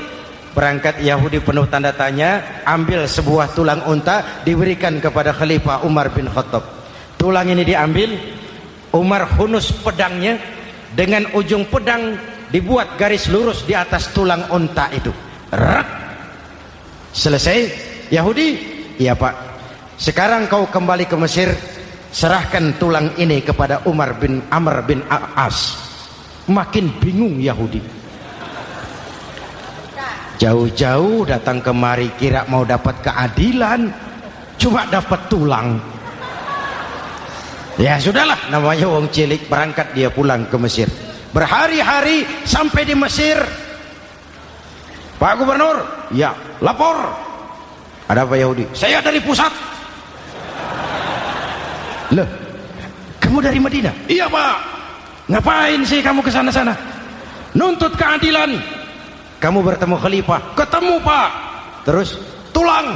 Berangkat Yahudi penuh tanda tanya, ambil sebuah tulang unta, diberikan kepada Khalifah Umar bin Khattab. Tulang ini diambil, Umar hunus pedangnya, dengan ujung pedang dibuat garis lurus di atas tulang unta itu. Rak. Selesai. Yahudi, iya Pak, sekarang kau kembali ke Mesir, serahkan tulang ini kepada Umar bin Amr bin As. Makin bingung Yahudi. Jauh-jauh datang kemari kira mau dapat keadilan, cuma dapat tulang. Ya sudahlah, namanya wong cilik, berangkat dia pulang ke Mesir. Berhari-hari sampai di Mesir. Pak Gubernur, ya lapor. Ada apa Yahudi? Saya dari pusat. Loh, kamu dari Madinah? Iya Pak. Ngapain sih kamu ke sana-sana? Nuntut keadilan. Kamu bertemu Khalifah? Ketemu Pak. Terus tulang.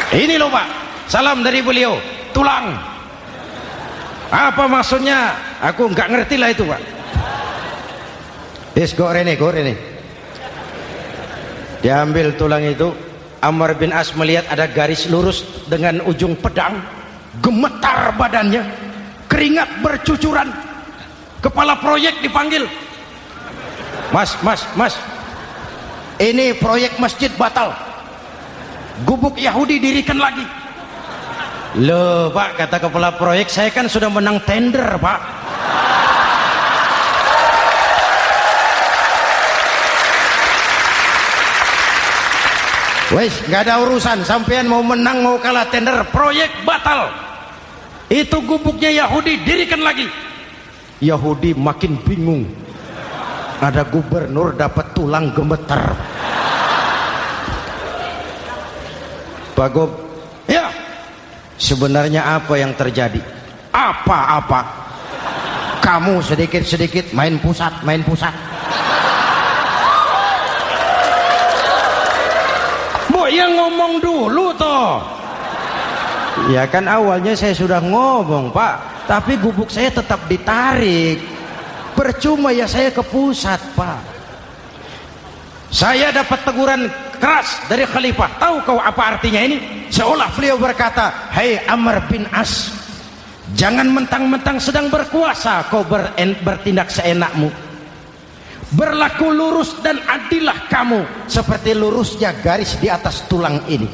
Ini loh Pak, salam dari beliau, tulang. Apa maksudnya? Aku nggak ngerti lah itu Pak. Yes, go Rene. Diambil tulang itu. Amr bin As melihat ada garis lurus dengan ujung pedang, gemetar badannya, keringat bercucuran. Kepala proyek dipanggil. Mas, ini proyek masjid batal, gubuk Yahudi dirikan lagi. Loh Pak, kata kepala proyek, saya kan sudah menang tender Pak. Wes, nggak ada urusan, sampean mau menang mau kalah tender, proyek batal. Itu gubuknya Yahudi dirikan lagi. Yahudi makin bingung. Ada gubernur dapat tulang gemeter. Pak Gob, ya, sebenarnya apa yang terjadi? Apa-apa? Kamu sedikit-sedikit main pusat. Yang ngomong dulu toh. Ya kan awalnya saya sudah ngomong Pak, tapi gubuk saya tetap ditarik. Percuma ya saya ke pusat Pak. Saya dapat teguran keras dari Khalifah. Tahu kau apa artinya ini? Seolah beliau berkata, "Hai Amr bin As, jangan mentang-mentang sedang berkuasa kau bertindak seenakmu. Berlaku lurus dan adillah kamu seperti lurusnya garis di atas tulang ini."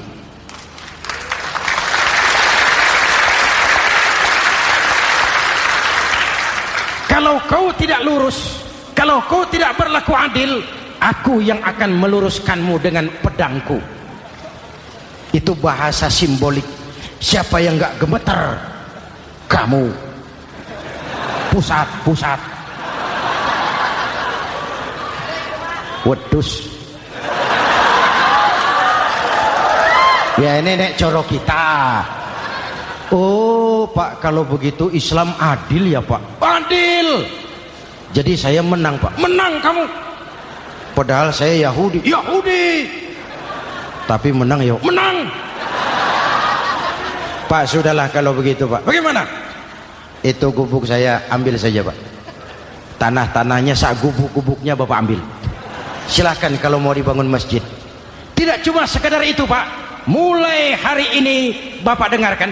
Kalau kau tidak lurus, kalau kau tidak berlaku adil, aku yang akan meluruskanmu dengan pedangku. Itu bahasa simbolik. Siapa yang gak gemeter? Kamu. Pusat. Wedus. Ya ini nek coro kita. Oh Pak, kalau begitu Islam adil ya Pak? Adil. Jadi saya menang Pak? Menang kamu. Padahal saya Yahudi. Tapi menang ya? Menang. Pak sudahlah kalau begitu Pak. Bagaimana? Itu gubuk saya ambil saja Pak. Tanah-tanahnya sak gubuk-gubuknya Bapak ambil. Silahkan kalau mau dibangun masjid. Tidak cuma sekedar itu Pak. Mulai hari ini Bapak dengarkan,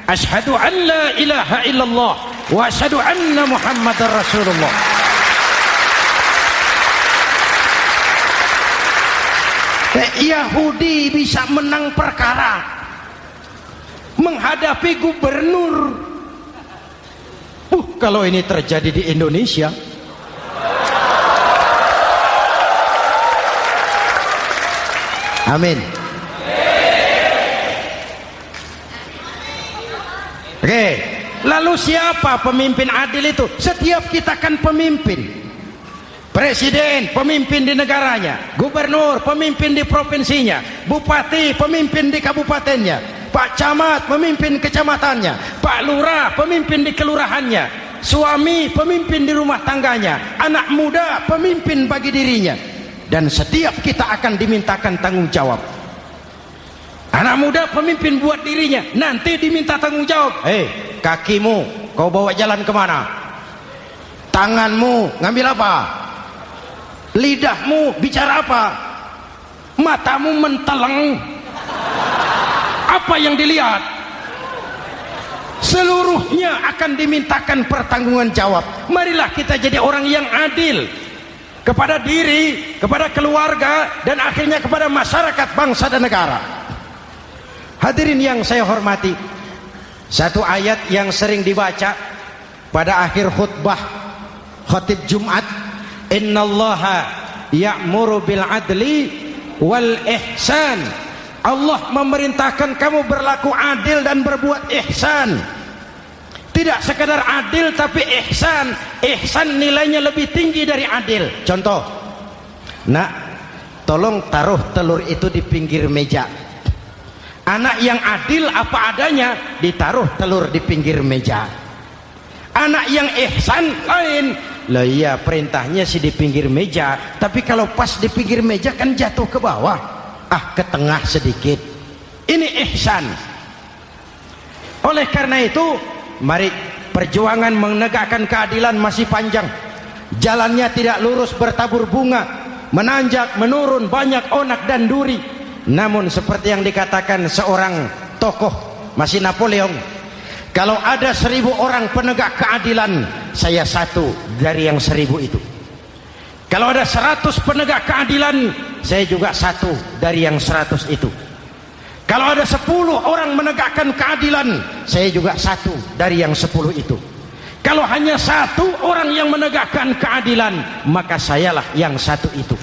asyhadu an la ilaha illallah wa asyhadu anna muhammadar rasulullah. Yahudi bisa menang perkara menghadapi gubernur. Kalau ini terjadi di Indonesia, amin. Oke, lalu siapa pemimpin adil itu? Setiap kita kan pemimpin. Presiden, pemimpin di negaranya. Gubernur, pemimpin di provinsinya. Bupati, pemimpin di kabupatennya. Pak Camat, pemimpin kecamatannya. Pak Lurah, pemimpin di kelurahannya. Suami, pemimpin di rumah tangganya. Anak muda, pemimpin bagi dirinya. Dan setiap kita akan dimintakan tanggung jawab. Anak muda pemimpin buat dirinya, nanti diminta tanggung jawab. Kakimu kau bawa jalan kemana? Tanganmu ngambil apa? Lidahmu bicara apa? Matamu menteleng. Apa yang dilihat? Seluruhnya akan dimintakan pertanggungan jawab. Marilah kita jadi orang yang adil kepada diri, kepada keluarga, dan akhirnya kepada masyarakat, bangsa dan negara. Hadirin yang saya hormati, satu ayat yang sering dibaca pada akhir khutbah khatib Jumat, innallaha ya'muru bil adli wal ihsan. Allah memerintahkan kamu berlaku adil dan berbuat ihsan. Tidak sekadar adil tapi ihsan. Ihsan nilainya lebih tinggi dari adil. Contoh, nak, tolong taruh telur itu di pinggir meja. Anak yang adil apa adanya, ditaruh telur di pinggir meja. Anak yang ihsan lain. Lah iya, perintahnya sih di pinggir meja, tapi kalau pas di pinggir meja kan jatuh ke bawah. Ke tengah sedikit. Ini ihsan. Oleh karena itu, mari, perjuangan menegakkan keadilan masih panjang. Jalannya tidak lurus bertabur bunga, menanjak, menurun, banyak onak dan duri. Namun seperti yang dikatakan seorang tokoh, masih Napoleon, kalau ada 1000 orang penegak keadilan, saya satu dari yang 1000 itu. Kalau ada 100 penegak keadilan, saya juga satu dari yang 100 itu. Kalau ada 10 orang menegakkan keadilan, saya juga satu dari yang 10 itu. Kalau hanya 1 orang yang menegakkan keadilan, maka sayalah yang 1 itu.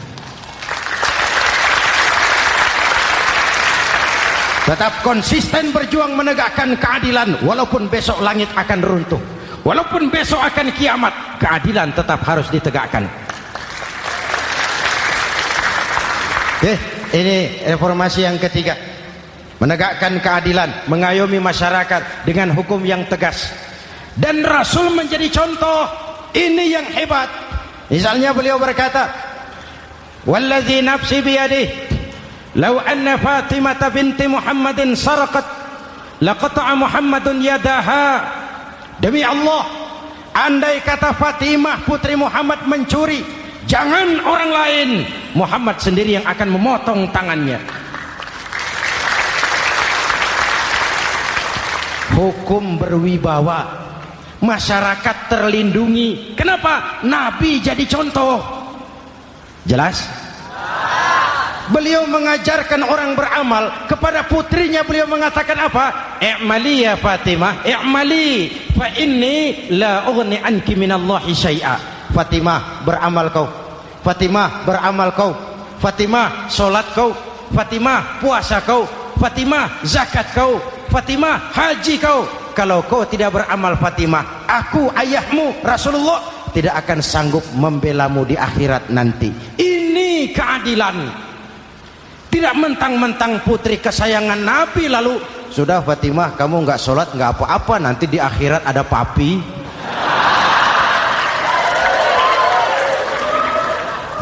Tetap konsisten berjuang menegakkan keadilan, walaupun besok langit akan runtuh, walaupun besok akan kiamat, keadilan tetap harus ditegakkan. Ini reformasi yang ketiga, menegakkan keadilan, mengayomi masyarakat dengan hukum yang tegas. Dan Rasul menjadi contoh. Ini yang hebat. Misalnya beliau berkata, wallazi nafsi biyadihi law anna Fatimah binti Muhammadin sarqat laqata'a Muhammadun yadaha. Demi Allah, andai kata Fatimah putri Muhammad mencuri, jangan orang lain, Muhammad sendiri yang akan memotong tangannya. Hukum berwibawa, masyarakat terlindungi. Kenapa? Nabi jadi contoh. Jelas? Beliau mengajarkan orang beramal. Kepada putrinya beliau mengatakan apa? I'mali ya Fatimah, i'mali fa inni la ughni anki minallahi syai'a. Fatimah, beramal kau. Fatimah, beramal kau. Fatimah, solat kau. Fatimah, puasa kau. Fatimah, zakat kau. Fatimah, haji kau. Kalau kau tidak beramal Fatimah, aku ayahmu Rasulullah tidak akan sanggup membelamu di akhirat nanti. Ini keadilan. Tidak mentang-mentang putri kesayangan Nabi lalu sudah Fatimah kamu nggak sholat nggak apa-apa, nanti di akhirat ada papi.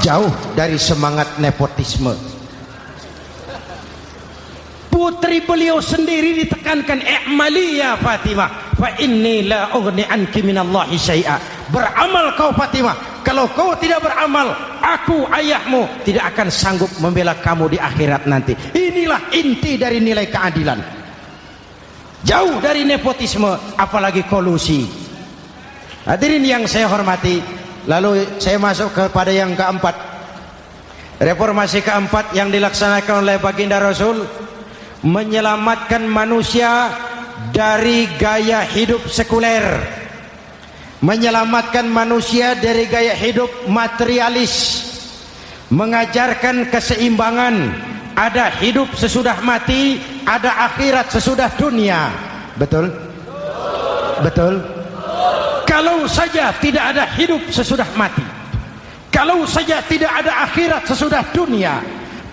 Jauh dari semangat nepotisme. Putri beliau sendiri ditekankan, i'mali ya Fatimah fa inni la ughni anki minallahi syai'a. Beramal kau Fatimah, kalau kau tidak beramal, aku ayahmu tidak akan sanggup membela kamu di akhirat nanti. Inilah inti dari nilai keadilan. Jauh dari nepotisme, apalagi kolusi. Hadirin yang saya hormati, lalu saya masuk kepada yang keempat. Reformasi keempat yang dilaksanakan oleh baginda Rasul, menyelamatkan manusia dari gaya hidup sekuler, menyelamatkan manusia dari gaya hidup materialis, mengajarkan keseimbangan. Ada hidup sesudah mati, ada akhirat sesudah dunia. Betul? Betul? Kalau saja tidak ada hidup sesudah mati, kalau saja tidak ada akhirat sesudah dunia,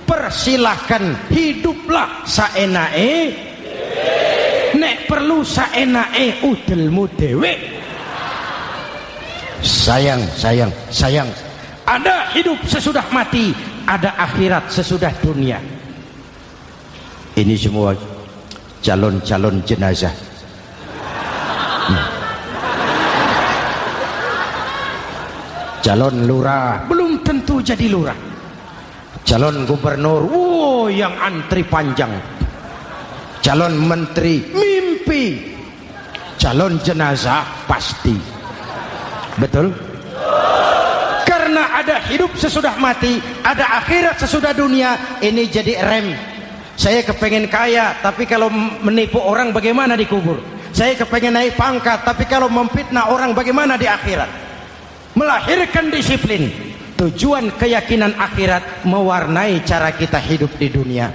persilahkan hiduplah saenae, nek perlu saenae udelmu dewe. Sayang. Ada hidup sesudah mati, ada akhirat sesudah dunia. Ini semua calon-calon jenazah. calon lurah belum tentu jadi lurah, calon gubernur yang antri panjang, calon menteri mimpi, calon jenazah pasti. Betul? Karena ada hidup sesudah mati, ada akhirat sesudah dunia. Ini jadi rem. Saya kepengen kaya, tapi kalau menipu orang bagaimana dikubur? Saya kepengen naik pangkat, tapi kalau memfitnah orang bagaimana di akhirat? Melahirkan disiplin. Tujuan keyakinan akhirat mewarnai cara kita hidup di dunia.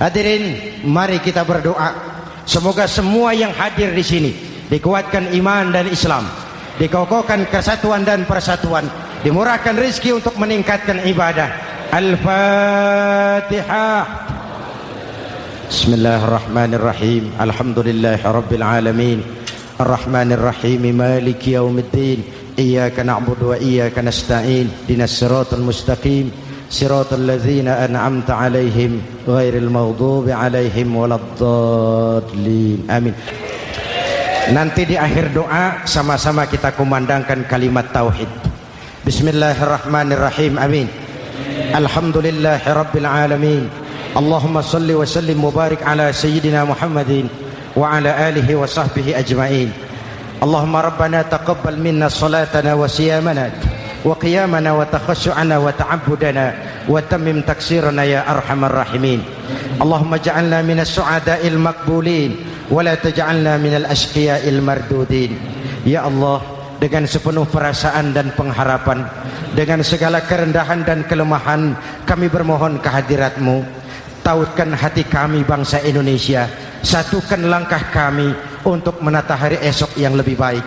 Hadirin, mari kita berdoa. Semoga semua yang hadir di sini dikuatkan iman dan Islam, dikokohkan kesatuan dan persatuan, dimurahkan rezeki untuk meningkatkan ibadah. Al-Fatihah. Bismillahirrahmanirrahim. Alhamdulillahirabbil alamin. Arrahmanirrahim. Maliki yaumiddin. Iyyaka na'budu wa iyyaka nasta'in. Ihdinas siratal mustaqim. Siratal ladzina an'amta 'alaihim ghairil maghdubi 'alaihim waladdallin. Amin. Nanti di akhir doa sama-sama kita kumandangkan kalimat tauhid. Bismillahirrahmanirrahim. Amin. Alhamdulillahirabbil alamin. Allahumma salli wa sallim mubarik ala sayyidina Muhammadin wa ala alihi wa sahbihi ajma'in. Allahumma rabbana taqabbal minna salatana wa siyamana wa qiyamana wa takhashu'ana wa ta'abbudana wa tammim taksirana ya arhamar rahimin. Allahumma ja'alna minas su'ada'il maqbulin wa la taj'alna minal ashqiya'il mardudin. Ya Allah, dengan sepenuh perasaan dan pengharapan, dengan segala kerendahan dan kelemahan, kami bermohon kehadirat-Mu. Tautkan hati kami bangsa Indonesia, satukan langkah kami untuk menata hari esok yang lebih baik.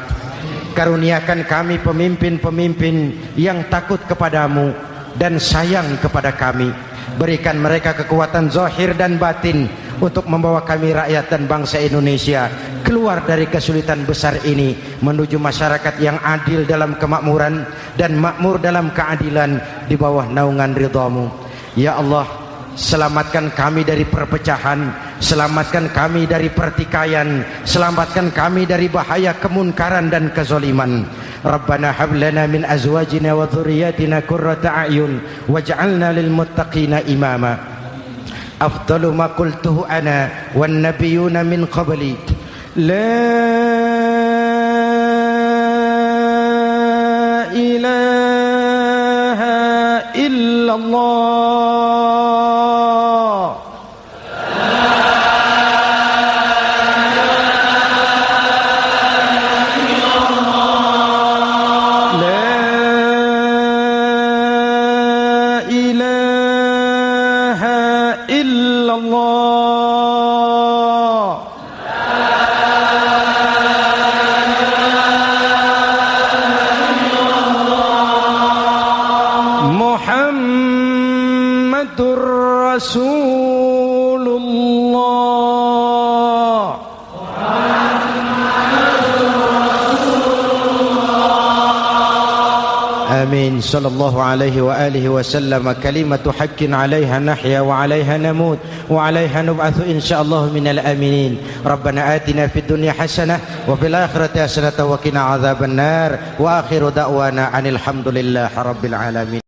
Karuniakan kami pemimpin-pemimpin yang takut kepadamu dan sayang kepada kami. Berikan mereka kekuatan zahir dan batin untuk membawa kami rakyat dan bangsa Indonesia keluar dari kesulitan besar ini menuju masyarakat yang adil dalam kemakmuran dan makmur dalam keadilan di bawah naungan ridha-Mu. Ya Allah, selamatkan kami dari perpecahan, selamatkan kami dari pertikaian, selamatkan kami dari bahaya kemunkaran dan kezaliman. Rabbana hab lana min azwajina wa dhurriyyatina qurrata a'yun waj'alna lil muttaqina imama. Afdalu ma qultuhu ana wan nabiyyuna min qabli. La ilaha illallah. آمين. صلى الله عليه وآله وسلم. كلمة حق عليها نحيا وعليها نموت وعليها نبعث إن شاء الله من الآمنين. ربنا آتنا في الدنيا حسنة وفي الآخرة حسنة وقنا عذاب النار. وآخر دعوانا أن الحمد لله رب العالمين.